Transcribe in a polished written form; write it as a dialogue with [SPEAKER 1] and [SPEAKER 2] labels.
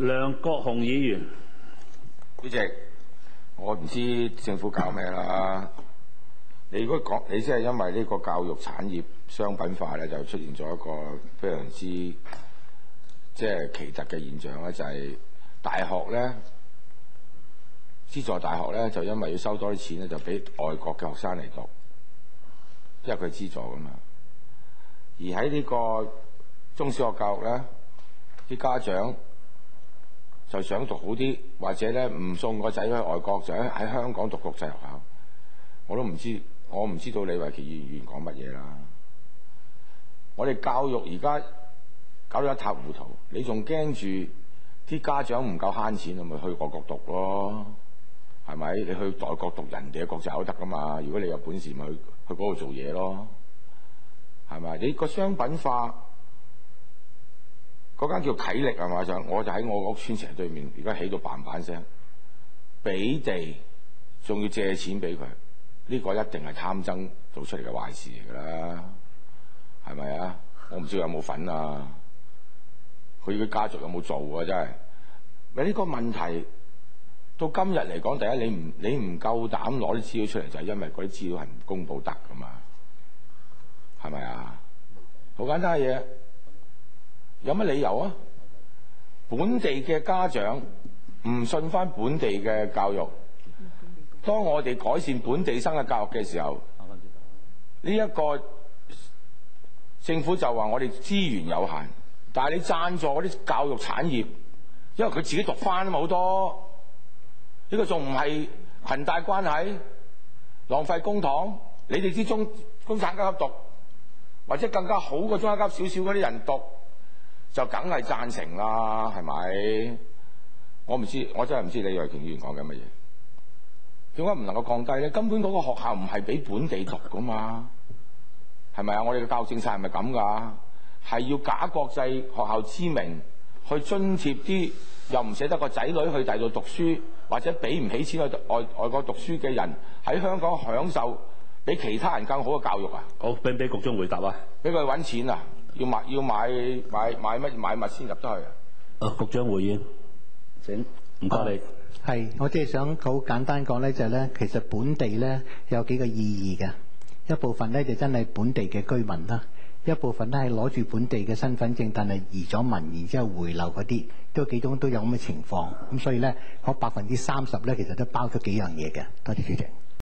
[SPEAKER 1] 梁國雄議員，
[SPEAKER 2] 主席，我唔知政府搞咩啦。你如果講，你即係因為呢個教育產業商品化咧，就出現咗一個非常之即係奇特嘅現象咧，就係大學咧，資助大學咧，就因為要收多啲錢咧，就俾外國嘅學生嚟讀，因為佢資助噶嘛。而喺呢個中小學教育咧，啲家長就想讀好啲，或者咧唔送個仔去外國，就喺香港讀國際學校。我唔知道李慧瓊議員講乜嘢啦。我哋教育而家搞到一塌糊塗，你仲驚住啲家長唔夠慳錢，咪去外國讀咯？係咪？你去外國讀人哋嘅國際都得噶嘛？如果你有本事，咪去嗰度做嘢咯？係咪？你個商品化嗰間叫啟力係嘛？我就喺我個屋村成對面，而家起到嘭嘭聲，俾地仲要借錢俾佢。呢個一定係貪爭做出嚟嘅壞事嚟㗎啦，係咪啊？我唔知佢有冇份啊，佢嘅家族有冇做啊？真係，咪呢個問題到今日嚟講，第一你唔夠膽攞啲資料出嚟，就係因為嗰啲資料係唔公佈得㗎嘛，係咪啊？好簡單嘅嘢，有乜理由啊？本地嘅家長唔信返本地嘅教育。當我哋改善本地生嘅教育嘅時候，呢一個政府就話我哋資源有限，但係你贊助嗰啲教育產業，因為佢自己讀翻啊嘛好多，呢個仲唔係裙帶關係，浪費公帑？你哋之中中產階級讀，或者更加好過中產級少少嗰啲人讀，就梗係贊成啦，係咪？我唔知，我真係唔知李慧瓊議員講緊乜嘢。點解唔能夠降低咧？根本嗰個學校唔係俾本地讀噶嘛，係咪啊？我哋嘅教育政策係咪咁㗎？係要假國際學校之名去津貼啲又唔捨得個仔女去第二度讀書，或者俾唔起錢去外國讀書嘅人喺香港享受比其他人更好嘅教育啊！
[SPEAKER 1] 好，俾局長回答啊！
[SPEAKER 2] 俾佢揾錢啊！要買物先入得去啊！
[SPEAKER 1] 局長回應，請唔該你。
[SPEAKER 3] 係，我即係想好簡單講咧，就係咧，其實本地咧有幾個意義嘅。一部分咧就真係本地嘅居民啦，一部分咧係攞住本地嘅身份證，但係移咗民，然之後回流嗰啲，都幾種都有咁嘅情況。咁所以咧，嗰30%咧，其實都包咗幾樣嘢嘅。多謝主席。